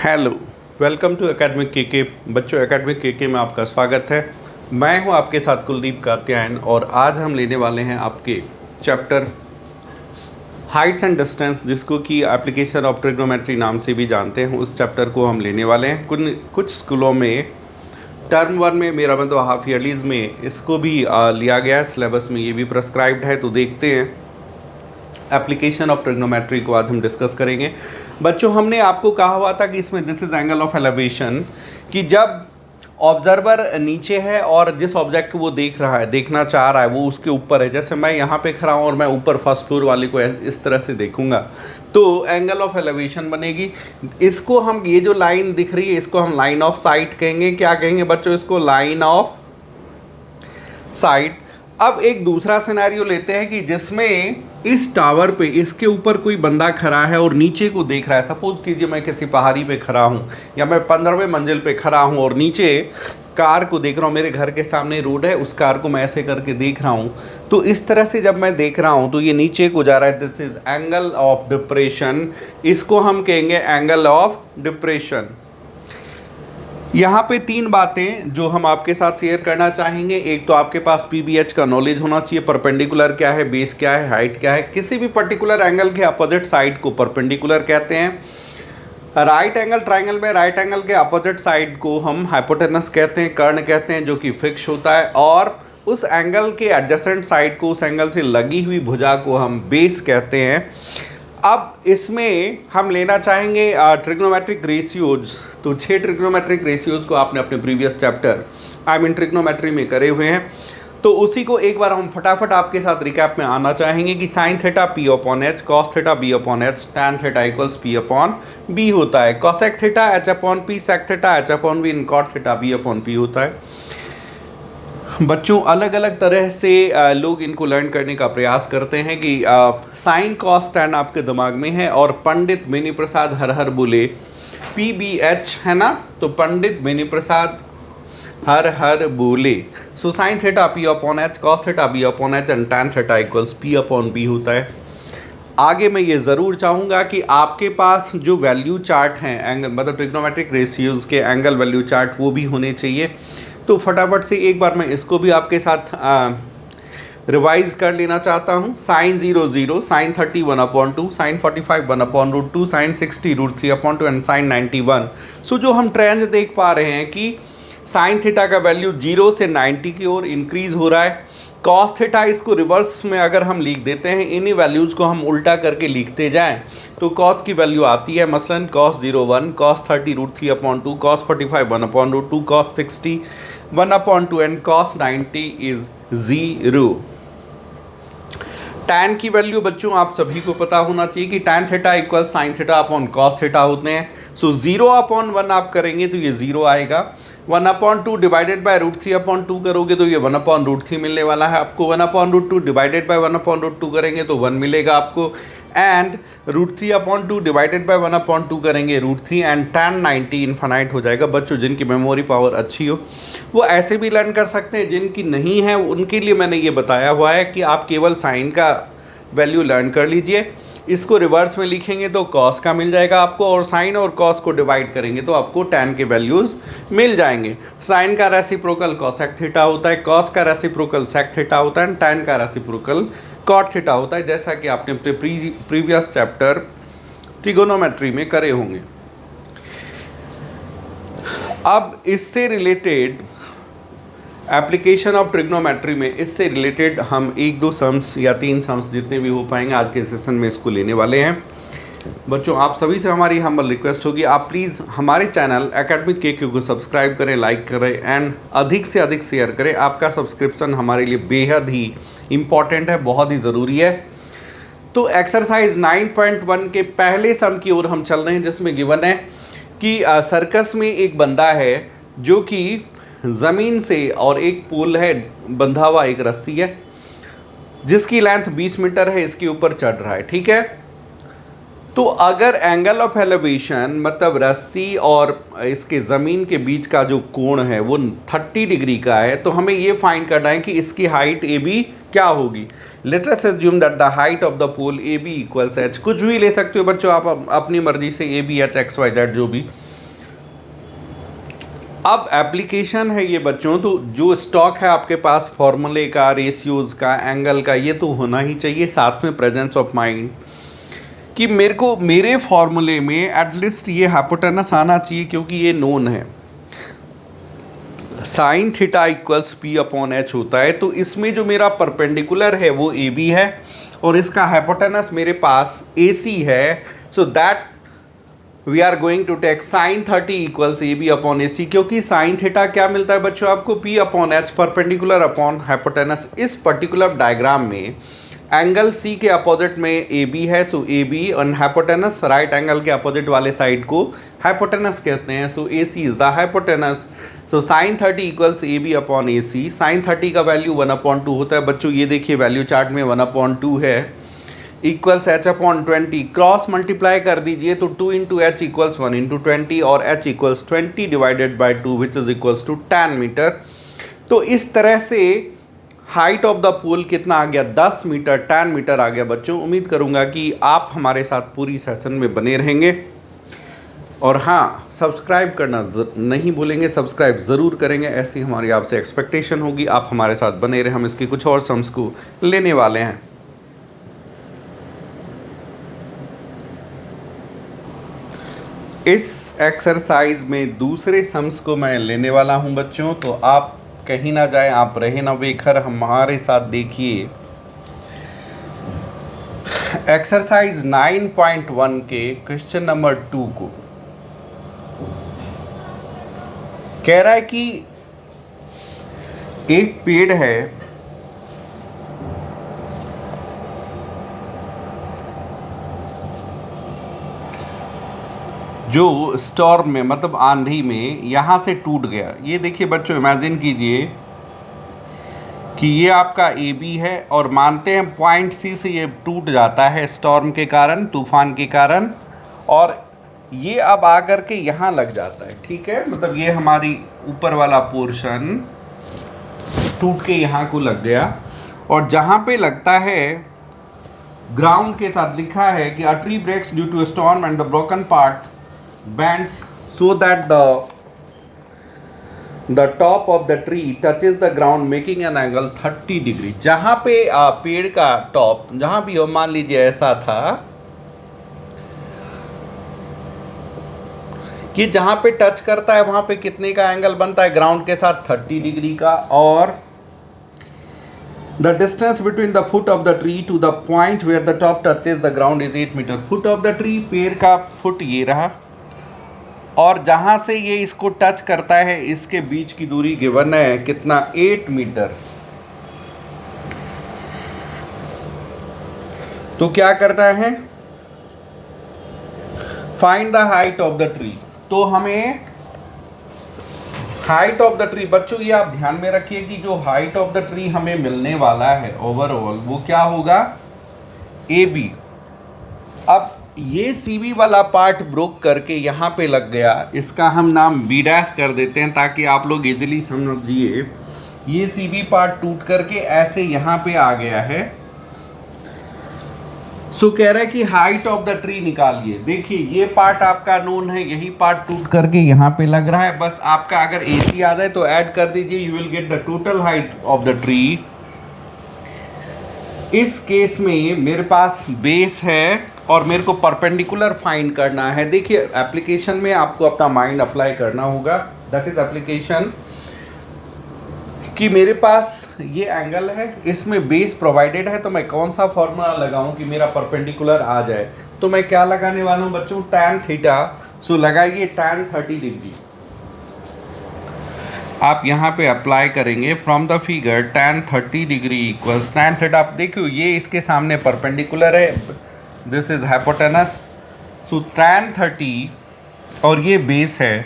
Hello, welcome to academic के बच्चों। Academic के में आपका स्वागत है। मैं हूं आपके साथ कुलदीप कात्यायन और आज हम लेने वाले हैं आपके चैप्टर हाइट्स एंड डिस्टेंस, जिसको कि एप्लीकेशन ऑफ ट्रिग्नोमेट्री नाम से भी जानते हैं। उस चैप्टर को हम लेने वाले हैं। कुछ स्कूलों में टर्म 1 में, मेरा मतलब हाफ ईयरलीज में, इसको भी लिया गया है। सिलेबस में ये भी प्रेस्क्राइब्ड है। तो देखते हैं, एप्लीकेशन ऑफ ट्रिग्नोमेट्री को आज हम डिस्कस करेंगे। बच्चों, हमने आपको कहा हुआ था कि इसमें this is angle of elevation, कि जब ऑब्जर्वर नीचे है और जिस ऑब्जेक्ट को वो देखना चाह रहा है वो उसके ऊपर है। जैसे मैं यहाँ पे खड़ा हूँ और मैं ऊपर फर्स्ट फ्लोर वाले को इस तरह से देखूंगा तो एंगल ऑफ एलिवेशन बनेगी। इसको हम, ये जो लाइन दिख रही है, इसको हम लाइन ऑफ साइट कहेंगे। क्या कहेंगे बच्चों? इसको लाइन ऑफ साइट। अब एक दूसरा सिनेरियो लेते हैं कि जिसमें इस टावर पे, इसके ऊपर कोई बंदा खड़ा है और नीचे को देख रहा है। सपोज कीजिए मैं किसी पहाड़ी पे खड़ा हूँ या मैं 15वें मंजिल पे खड़ा हूँ और नीचे कार को देख रहा हूँ। मेरे घर के सामने रोड है, उस कार को मैं ऐसे करके देख रहा हूँ। तो इस तरह से जब मैं देख रहा हूँ तो ये नीचे को जा रहा है। This is angle of depression. इसको हम कहेंगे एंगल ऑफ डिप्रेशन। यहाँ पे तीन बातें जो हम आपके साथ शेयर करना चाहेंगे। एक तो आपके पास पीबीएच का नॉलेज होना चाहिए। परपेंडिकुलर क्या है, बेस क्या है, हाइट क्या है। किसी भी पर्टिकुलर एंगल के अपोजिट साइड को परपेंडिकुलर कहते हैं। राइट एंगल ट्राइंगल में राइट एंगल के अपोजिट साइड को हम हाइपोटेनस कहते हैं, कर्ण कहते हैं, जो कि फिक्स होता है। और उस एंगल के एडजेसेंट साइड को, उस एंगल से लगी हुई भुजा को हम बेस कहते हैं। अब इसमें हम लेना चाहेंगे ट्रिग्नोमेट्रिक रेशियोज। तो 6 ट्रिग्नोमेट्रिक रेशियोज को आपने अपने प्रीवियस चैप्टर ट्रिग्नोमेट्री में करे हुए हैं। तो उसी को एक बार हम फटाफट आपके साथ रिकैप में आना चाहेंगे कि sine theta P upon H, cos theta B upon H, tan theta equals P upon B होता है। Cosec theta H upon P, sec theta H upon B, cot theta B upon P होता है। बच्चों, अलग अलग तरह से लोग इनको लर्न करने का प्रयास करते हैं कि साइन कॉस टैन आपके दिमाग में है और पंडित बेनी प्रसाद हर हर बोले PBH, है ना। तो पंडित बेनी प्रसाद हर हर बोले। So sine theta P upon H, cos theta B upon H and tan theta equals P upon B होता है। आगे मैं ये ज़रूर चाहूँगा कि आपके पास जो वैल्यू चार्ट हैं, एंगल मतलब ट्रिग्नोमेट्रिक रेशियोज़ के एंगल वैल्यू चार्ट, वो भी होने चाहिए। तो फटाफट से एक बार मैं इसको भी आपके साथ रिवाइज कर लेना चाहता हूँ। Sine 0 0, sine 30 1/2, sine 45 1/√2, sine 60 √3/2 and sine 91। So जो हम ट्रेंड देख पा रहे हैं कि साइन थीटा का वैल्यू 0 से 90 की ओर इंक्रीज हो रहा है। कॉस थीटा, इसको रिवर्स में अगर हम लिख देते हैं, इन्हीं वैल्यूज़ को हम उल्टा करके लिखते जाएं तो कॉस की वैल्यू आती है। मसलन cos 0 1, cos 30 √3/2, cos 45 1/√2, cos 60 1/2 and cos 90 is 0। Tan की वैल्यू बच्चों आप सभी को पता होना चाहिए कि tan theta equal sine theta upon cos theta होते हैं। सो 0/1 आप करेंगे तो ये 0 आएगा। 1/2 डिवाइडेड बाय √3/2 करोगे तो ये 1/√3 मिलने वाला है आपको। 1/√2 डिवाइडेड बाय 1/2 करेंगे तो 1 मिलेगा आपको। एंड √3/2 डिवाइडेड बाय 1/2 करेंगे √3 एंड टैन 90 इन्फानाइट हो जाएगा। बच्चों, जिनकी मेमोरी पावर अच्छी हो वो ऐसे भी लर्न कर सकते हैं, जिनकी नहीं है उनके लिए मैंने ये बताया हुआ है कि आप केवल साइन का वैल्यू लर्न कर लीजिए। इसको रिवर्स में लिखेंगे तो कॉस का मिल जाएगा आपको, और साइन और कॉस को डिवाइड करेंगे तो आपको टैन के वैल्यूज़ मिल जाएंगे। साइन का रेसिप्रोकल कॉसेक थीटा होता है, कॉस का रेसिप्रोकल सेक थीटा होता है, टैन का रेसिप्रोकल कॉट थीटा होता है, जैसा कि आपने प्रीवियस चैप्टर ट्रिगोनोमेट्री में करे होंगे। अब इससे रिलेटेड एप्लीकेशन ऑफ ट्रिग्नोमेट्री में, इससे रिलेटेड हम 1-2 सम्स या 3 सम्स जितने भी हो पाएंगे आज के सेशन में इसको लेने वाले हैं। बच्चों, आप सभी से हमारी हम्बल रिक्वेस्ट होगी, आप प्लीज़ हमारे चैनल एकेडमिक के को सब्सक्राइब करें, लाइक करें एंड अधिक से अधिक शेयर करें। आपका सब्सक्रिप्शन हमारे लिए बेहद ही इम्पॉर्टेंट है, बहुत ही ज़रूरी है। तो एक्सरसाइज 9.1 के पहले सम की ओर हम चल रहे हैं, जिसमें गिवन है कि सर्कस में एक बंदा है जो कि ज़मीन से, और एक पोल है बंधा हुआ, एक रस्सी है जिसकी लेंथ 20 मीटर है, इसके ऊपर चढ़ रहा है। ठीक है, तो अगर एंगल ऑफ एलिवेशन मतलब रस्सी और इसके ज़मीन के बीच का जो कोण है वो 30 डिग्री का है, तो हमें ये फाइंड करना है कि इसकी हाइट ए बी क्या होगी। Let us assume that the height of the pole A B equals H. कुछ भी ले सकते हो बच्चों आप अपनी मर्जी से, A B H X Y Z जो भी। अब एप्लीकेशन है ये बच्चों, तो जो स्टॉक है आपके पास फॉर्मूले का, रेशियोज़ का, एंगल का, ये तो होना ही चाहिए, साथ में प्रेजेंस ऑफ माइंड कि मेरे को मेरे फॉर्मूले में एटलीस्ट ये हाइपोटेनस आना चाहिए, क्योंकि ये नोन है। Sign theta equals P upon H होता है, तो इसमें जो मेरा परपेंडिकुलर है वो ए बी है और इसका हाइपोटेनस मेरे पास ए सी है। So that we are going to take sine 30 equals A B upon A C, क्योंकि साइन थीटा क्या मिलता है बच्चों आपको, P upon H perpendicular upon hypotenuse. इस पर्टिकुलर डायग्राम में एंगल सी के अपोजिट में ए बी है, सो ए बी और हाइपोटेनस राइट एंगल के अपोजिट वाले साइड को हाइपोटेनस कहते हैं, so A C is the hypotenuse. So sine 30 equals A B upon A C. Sine 30 का वैल्यू 1/2 होता है बच्चों, ये देखिए वैल्यू चार्ट में 1/2 है, equals H upon 20, cross multiply कर दीजिए तो 2 इंटू एच इक्वल्स 1 इंटू 20 और H equals 20 divided by 2 which is equals to 10 metre. तो इस तरह से हाइट ऑफ द पूल कितना आ गया, 10 मीटर, 10 मीटर आ गया बच्चों। उम्मीद करूंगा कि आप हमारे साथ पूरी सेशन में बने रहेंगे और हाँ, सब्सक्राइब करना नहीं भूलेंगे, सब्सक्राइब ज़रूर करेंगे, ऐसी हमारी आपसे एक्सपेक्टेशन होगी। आप हमारे साथ बने रहे, हम इसके कुछ और सम्स को लेने वाले हैं। इस एक्सरसाइज में दूसरे सम्स को मैं लेने वाला हूं बच्चों, तो आप कहीं ना जाए, आप रहे ना बेखर, हमारे साथ देखिए एक्सरसाइज 9.1 के क्वेश्चन नंबर 2 को। कह रहा है कि एक पेड़ है जो स्टॉर्म में, मतलब आंधी में, यहाँ से टूट गया। ये देखिए बच्चों, इमेजिन कीजिए कि ये आपका ए बी है और मानते हैं पॉइंट सी से ये टूट जाता है स्टॉर्म के कारण, तूफान के कारण, और ये अब आकर के यहाँ लग जाता है। ठीक है, मतलब ये हमारी ऊपर वाला पोर्शन टूट के यहाँ को लग गया और जहाँ पे लगता है ग्राउंड के साथ लिखा है कि a tree breaks due to storm and the broken part bends so that the top of the tree touches the ground making an angle 30 degree. जहां पे पेड़ का टॉप जहां भी हो, मान लीजिए ऐसा था कि जहां पे टच करता है वहां पे कितने का एंगल बनता है ग्राउंड के साथ, 30 डिग्री का। और the distance between the foot of the tree to the point where the top touches the ground is 8 metre. foot of the tree, पेड़ का फुट ये रहा, और जहां से ये इसको टच करता है इसके बीच की दूरी गिवन है कितना, 8 मीटर। तो क्या करना है, find the height of the tree. तो हमें हाइट ऑफ द ट्री, बच्चों ये आप ध्यान में रखिए कि जो हाइट ऑफ द ट्री हमें मिलने वाला है ओवरऑल, वो क्या होगा, ए बी। अब ये सी बी वाला पार्ट ब्रोक करके यहाँ पे लग गया, इसका हम नाम बी डैश कर देते हैं ताकि आप लोग इजीली समझिए। ये सी बी पार्ट टूट करके ऐसे यहाँ पे आ गया है। सो कह रहा है कि हाइट ऑफ द ट्री निकालिए। देखिए ये पार्ट आपका नोन है, यही पार्ट टूट करके यहाँ पे लग रहा है, बस आपका अगर ए सी आ जाए तो ऐड कर दीजिए, you will get the total height of the tree. इस केस में मेरे पास बेस है और मेरे को परपेंडिकुलर फाइंड करना है। देखिए एप्लीकेशन में आपको अपना माइंड अप्लाई करना होगा, दैट इज एप्लीकेशन, कि मेरे पास ये एंगल है, इसमें बेस प्रोवाइडेड है, तो मैं कौन सा फॉर्मूला लगाऊं कि मेरा परपेंडिकुलर आ जाए। तो मैं क्या लगाने वाला हूं बच्चों, tan थीटा। सो लगाइए tan 30 डिग्री, आप यहाँ पे अप्लाई करेंगे from the figure tan 30 degree equals tan theta. आप देखिए ये इसके सामने परपेंडिकुलर है, this is hypotenuse. So tan 30 और ये बेस है,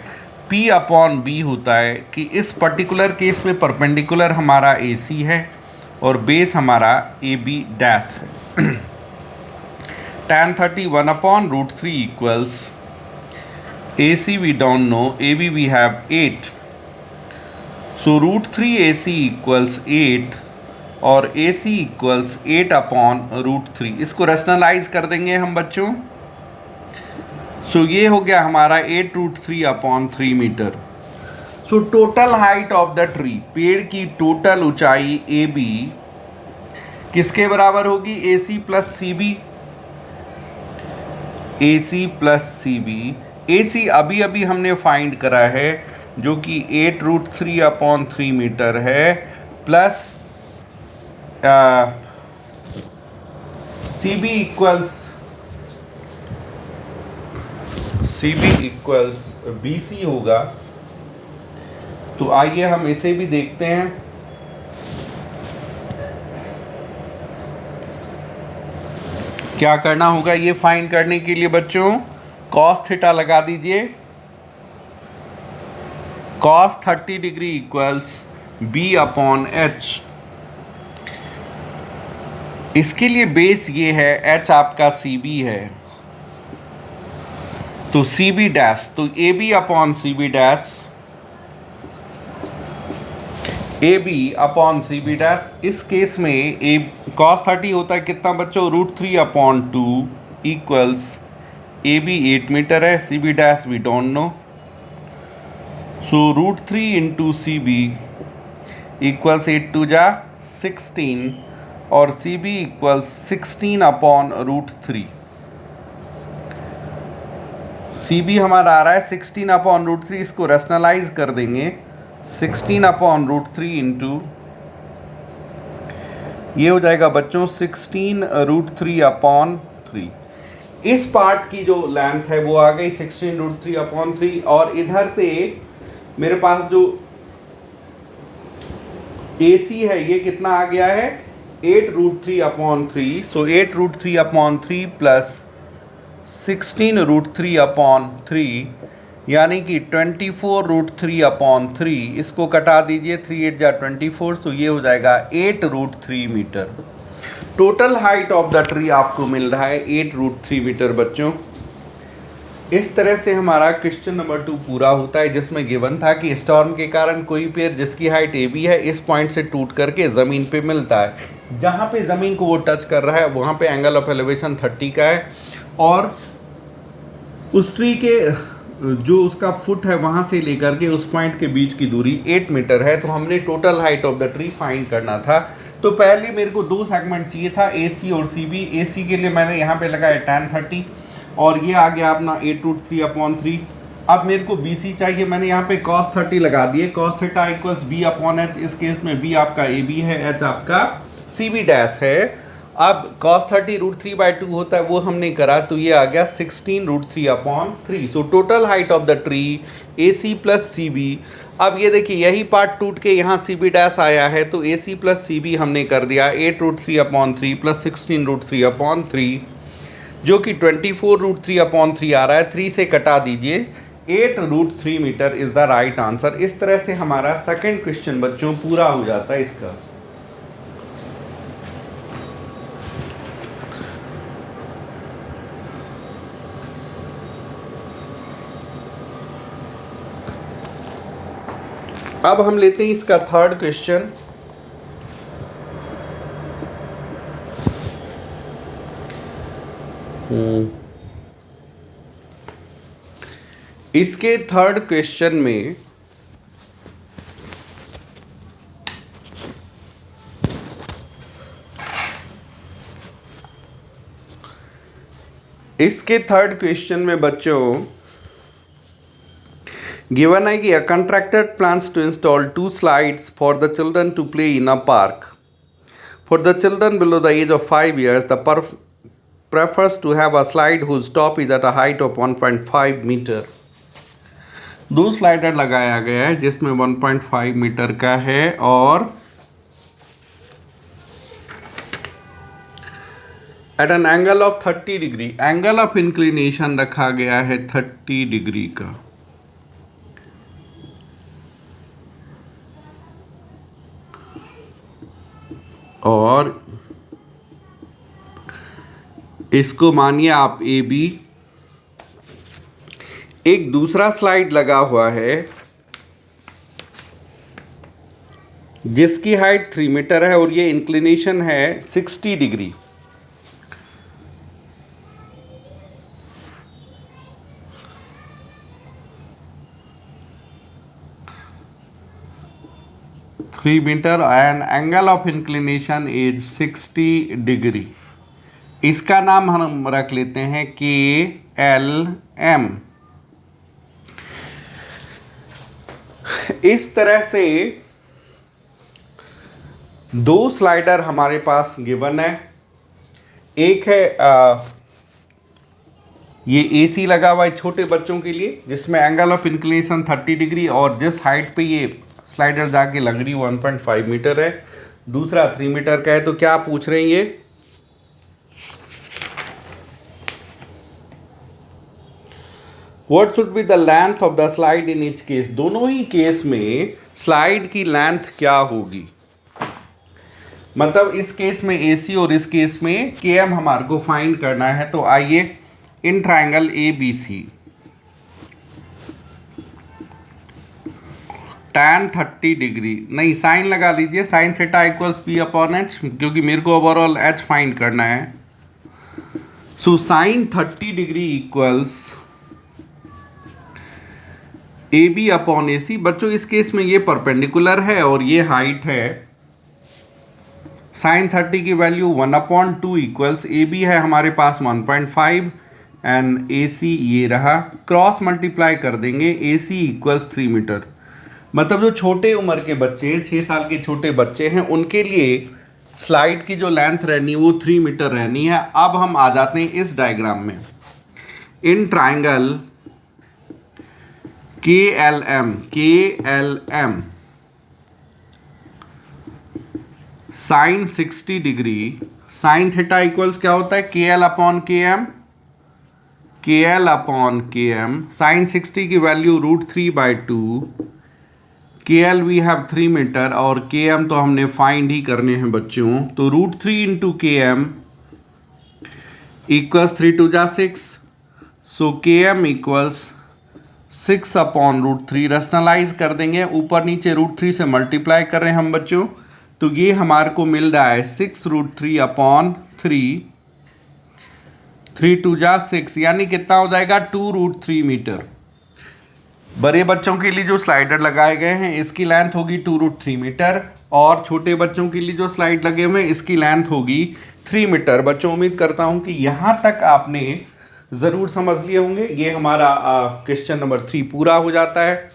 P अपॉन B होता है कि इस पर्टिकुलर केस में परपेंडिकुलर हमारा AC है और बेस हमारा AB डैश है। tan 30 1/√3 equals AC we don't know, AB we have 8, so √3 AC equals 8 और AC इक्वल्स 8/√3। इसको रैशनलाइज कर देंगे हम बच्चों। सो ये हो गया हमारा 8√3/3 metre. So total height of the tree, पेड़ की टोटल ऊंचाई ए बी किसके बराबर होगी? A C plus C B. A C plus C B. A C अभी अभी हमने फाइंड करा है जो कि 8√3/3 मीटर है, plus C B equals B C होगा। तो आइए हम इसे भी देखते हैं। क्या करना होगा ये फाइंड करने के लिए बच्चों? कॉस थीटा लगा दीजिए। Cos 30 degree equals B/H। इसके लिए बेस ये है, H आपका CB है, तो CB डैश, तो AB/CB डैश, AB/CB डैश। इस केस में ए cos 30 होता है कितना बच्चों? √3/2 इक्वल्स AB 8 मीटर है, CB dash we don't know, so √3 into CB equals 8 2 जा 16 और CB इक्वल्स 16/√3। CB हमारा आ रहा है 16/√3, इसको रैशनलाइज कर देंगे 16/√3 इंटू, ये हो जाएगा बच्चों 16√3/3। इस पार्ट की जो लेंथ है वो आ गई 16√3/3, और इधर से मेरे पास जो AC है ये कितना आ गया है? 8√3/3। सो 8√3/3 प्लस 16√3/3 यानी कि 24√3/3। इसको कटा दीजिए, 3 8 जा 24, तो ये हो जाएगा 8√3 metre. Total height of the tree आपको मिल रहा है 8√3 मीटर बच्चों। इस तरह से हमारा क्वेश्चन नंबर 2 पूरा होता है, जिसमें गिवन था कि स्टॉर्म के कारण कोई पेड़ जिसकी हाइट ए बी है इस पॉइंट से टूट करके ज़मीन पे मिलता है। जहाँ पे ज़मीन को वो टच कर रहा है वहाँ पे एंगल ऑफ एलिवेशन 30 का है, और उस ट्री के जो उसका फुट है वहाँ से लेकर के उस पॉइंट के बीच की दूरी 8 मीटर है। तो हमने total height of the tree find करना था। तो पहले मेरे को 2 सेगमेंट चाहिए था, AC और CB। AC के लिए मैंने यहाँ पे लगाया tan 30, और ये आ गया अपना 8√3/3। अब मेरे को BC चाहिए, मैंने यहाँ पे cos 30 लगा दिए। cos theta equals B/H। इस केस में B आपका AB है, H आपका CB डैश है। अब cos 30 √3/2 होता है, वो हमने करा, तो ये आ गया 16√3/3। सो total height of the tree AC plus CB। अब ये देखिए यही पार्ट टूट के यहाँ CB डैश आया है, तो AC प्लस CB हमने कर दिया 8√3/3 प्लस 16√3/3, जो कि 24√3/3 आ रहा है। 3 से कटा दीजिए, 8√3 metre is the right answer. इस तरह से हमारा सेकंड क्वेश्चन बच्चों पूरा हो जाता है इसका। अब हम लेते हैं इसका थर्ड क्वेश्चन। इसके थर्ड क्वेश्चन में बच्चों गिवन है कि अ contractor plans to install 2 slides for the children to play in a park. For the children below the age of 5 years, the prefers to have a slide whose top is at a height of 1.5 meter. 2 slider लगाया गया है जिसमें 1.5 metre का है, और at an angle of 30 degree, angle of inclination रखा गया है 30 डिग्री का। और इसको मानिए आप AB। एक दूसरा स्लाइड लगा हुआ है जिसकी हाइट 3 मीटर है, और ये इंक्लिनेशन है 60 degree. 3 metre and angle of inclination is 60 degree. इसका नाम हम रख लेते हैं KLM। इस तरह से दो स्लाइडर हमारे पास गिवन है। एक है ये AC लगा हुआ है छोटे बच्चों के लिए, जिसमें एंगल ऑफ इंक्लिनेशन 30 डिग्री और जिस हाइट पे ये स्लाइडर जाके लग रही 1.5 मीटर है। दूसरा 3 मीटर का है। तो क्या पूछ रहे हैं ये, what should be the length of the slide in each case. दोनों ही केस में स्लाइड की लेंथ क्या होगी, मतलब इस केस में AC और इस केस में KM हमारे को फाइंड करना है। तो आइए in triangle ABC tan 30 degree, नहीं साइन लगा लीजिए, साइन थीटा इक्वल्स P/H, क्योंकि मेरे को ओवरऑल H फाइंड करना है। सो साइन 30 डिग्री इक्वल्स AB/AC। बच्चों इस केस में ये परपेंडिकुलर है और ये हाइट है। साइन 30 की वैल्यू 1/2 इक्वल्स AB है हमारे पास 1.5 एंड AC ये रहा, क्रॉस मल्टीप्लाई कर देंगे, AC इक्वल्स 3 मीटर। मतलब जो छोटे उम्र के बच्चे हैं, 6 साल के छोटे बच्चे हैं, उनके लिए स्लाइड की जो लेंथ रहनी है वो 3 मीटर रहनी है। अब हम आ जाते हैं इस डायग्राम में। In triangle KLM sine 60 degree, sine theta equals क्या होता है KL/KM, साइन 60 की value √3/2, KL we have 3 metre और KM तो हमने फाइंड ही करने हैं बच्चों। तो √3 × KM इक्वल्स 3 2 जा 6, सो KM इक्वल्स 6/√3। रैशनलाइज कर देंगे, ऊपर नीचे √3 से मल्टीप्लाई कर रहे हैं हम बच्चों, तो ये हमारे को मिल रहा है 6√3/3, 3 2 जा 6, यानी कितना हो जाएगा 2√3 मीटर। बड़े बच्चों के लिए जो स्लाइडर लगाए गए हैं इसकी लेंथ होगी 2√3 मीटर और छोटे बच्चों के लिए जो स्लाइड लगे हुए हैं इसकी लेंथ होगी 3 मीटर। बच्चों उम्मीद करता हूं कि यहाँ तक आपने ज़रूर समझ लिए होंगे। ये हमारा क्वेश्चन नंबर 3 पूरा हो जाता है।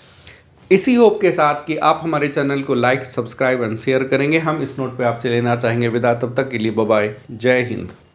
इसी होप के साथ कि आप हमारे चैनल को लाइक, सब्सक्राइब एंड शेयर करेंगे, हम इस नोट पे आपसे लेना चाहेंगे विदा। तब तक के लिए बाय बाय, जय हिंद।